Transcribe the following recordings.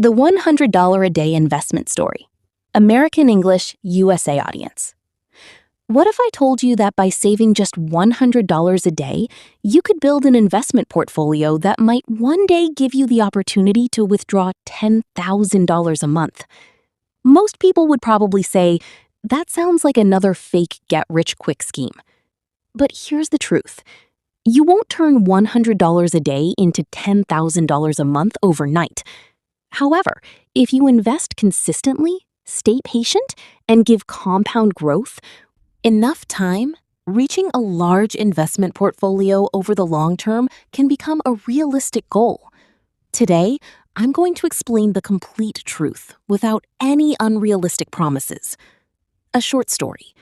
The $100 a day investment story. American English, USA audience. What if I told you that by saving just $100 a day, you could build an investment portfolio that might one day give you the opportunity to withdraw $10,000 a month? Most people would probably say, that sounds like another fake get-rich-quick scheme. But here's the truth. You won't turn $100 a day into $10,000 a month overnight. However, if you invest consistently, stay patient, and give compound growth, enough time, reaching a large investment portfolio over the long term can become a realistic goal. Today, I'm going to explain the complete truth without any unrealistic promises. A short story.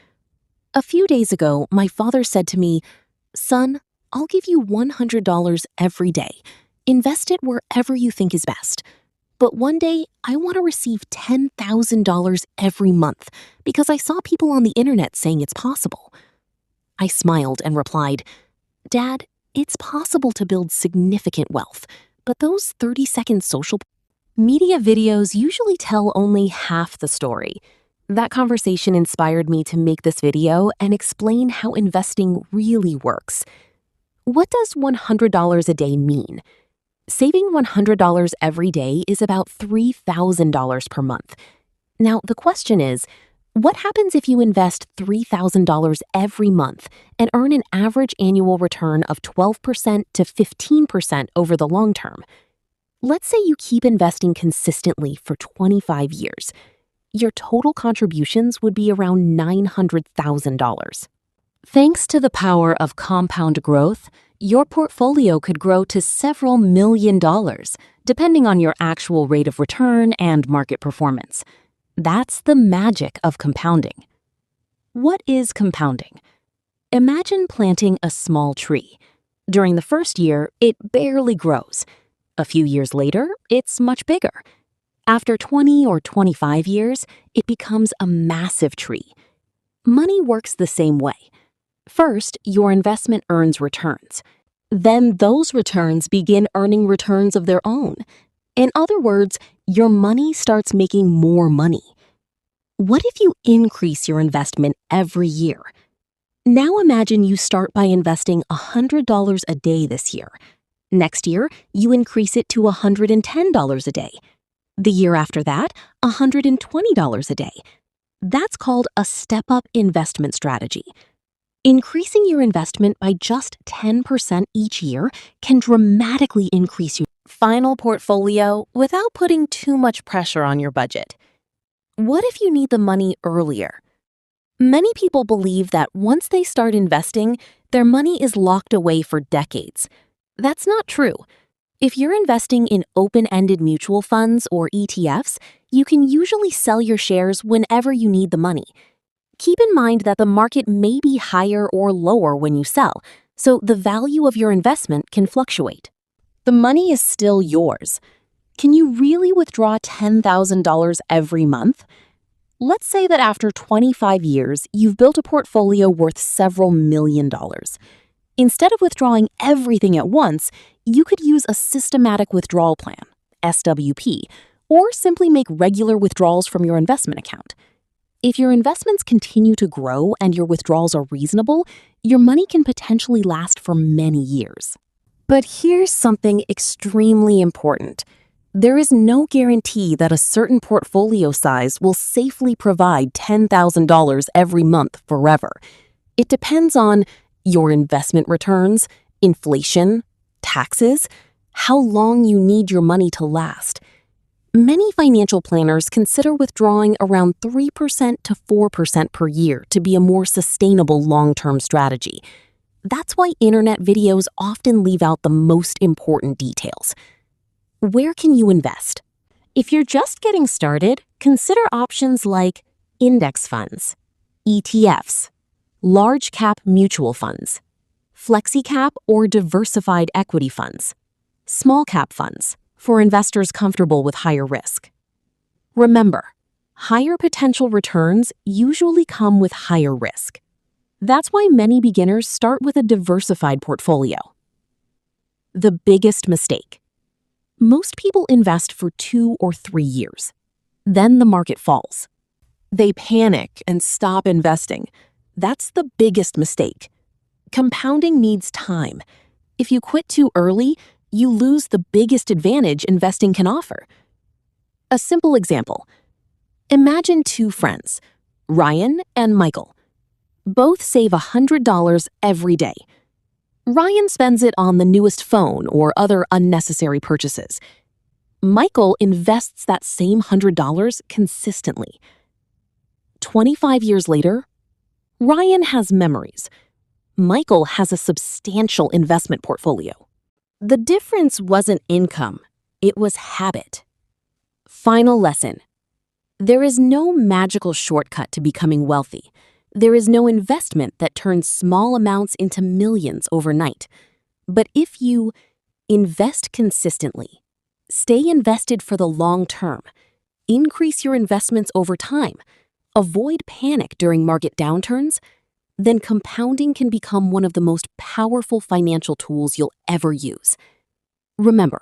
A few days ago, my father said to me, "Son, I'll give you $100 every day. Invest it wherever you think is best. But one day, I want to receive $10,000 every month because I saw people on the internet saying it's possible." I smiled and replied, "Dad, it's possible to build significant wealth, but those 30-second social media videos usually tell only half the story." That conversation inspired me to make this video and explain how investing really works. What does $100 a day mean? Saving $100 every day is about $3,000 per month. Now, the question is, what happens if you invest $3,000 every month and earn an average annual return of 12% to 15% over the long term? Let's say you keep investing consistently for 25 years. Your total contributions would be around $900,000. Thanks to the power of compound growth, your portfolio could grow to several million dollars, depending on your actual rate of return and market performance. That's the magic of compounding. What is compounding? Imagine planting a small tree. During the first year, it barely grows. A few years later, it's much bigger. After 20 or 25 years, it becomes a massive tree. Money works the same way. First, your investment earns returns. Then those returns begin earning returns of their own. In other words, your money starts making more money. What if you increase your investment every year? Now imagine you start by investing $100 a day this year. Next year, you increase it to $110 a day. The year after that, $120 a day. That's called a step-up investment strategy. Increasing your investment by just 10% each year can dramatically increase your final portfolio without putting too much pressure on your budget. What if you need the money earlier? Many people believe that once they start investing, their money is locked away for decades. That's not true. If you're investing in open-ended mutual funds or ETFs, you can usually sell your shares whenever you need the money. Keep in mind that the market may be higher or lower when you sell, so the value of your investment can fluctuate. The money is still yours. Can you really withdraw $10,000 every month? Let's say that after 25 years, you've built a portfolio worth several million dollars. Instead of withdrawing everything at once, you could use a systematic withdrawal plan, SWP, or simply make regular withdrawals from your investment account. If your investments continue to grow and your withdrawals are reasonable, your money can potentially last for many years. But here's something extremely important. There is no guarantee that a certain portfolio size will safely provide $10,000 every month forever. It depends on your investment returns, inflation, taxes, how long you need your money to last. Many financial planners consider withdrawing around 3% to 4% per year to be a more sustainable long-term strategy. That's why internet videos often leave out the most important details. Where can you invest? If you're just getting started, consider options like index funds, ETFs, large-cap mutual funds, flexi-cap or diversified equity funds, small-cap funds, for investors comfortable with higher risk. Remember, higher potential returns usually come with higher risk. That's why many beginners start with a diversified portfolio. The biggest mistake. Most people invest for 2 or 3 years. Then the market falls. They panic and stop investing. That's the biggest mistake. Compounding needs time. If you quit too early, you lose the biggest advantage investing can offer. A simple example. Imagine two friends, Ryan and Michael. Both save $100 every day. Ryan spends it on the newest phone or other unnecessary purchases. Michael invests that same $100 consistently. 25 years later, Ryan has memories. Michael has a substantial investment portfolio. The difference wasn't income, it was habit. Final lesson. There is no magical shortcut to becoming wealthy. There is no investment that turns small amounts into millions overnight. But if you invest consistently, stay invested for the long term, increase your investments over time, avoid panic during market downturns, then compounding can become one of the most powerful financial tools you'll ever use. Remember,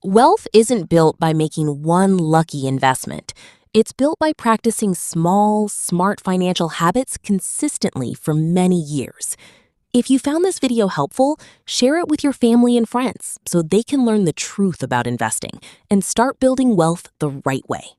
wealth isn't built by making one lucky investment. It's built by practicing small, smart financial habits consistently for many years. If you found this video helpful, share it with your family and friends so they can learn the truth about investing and start building wealth the right way.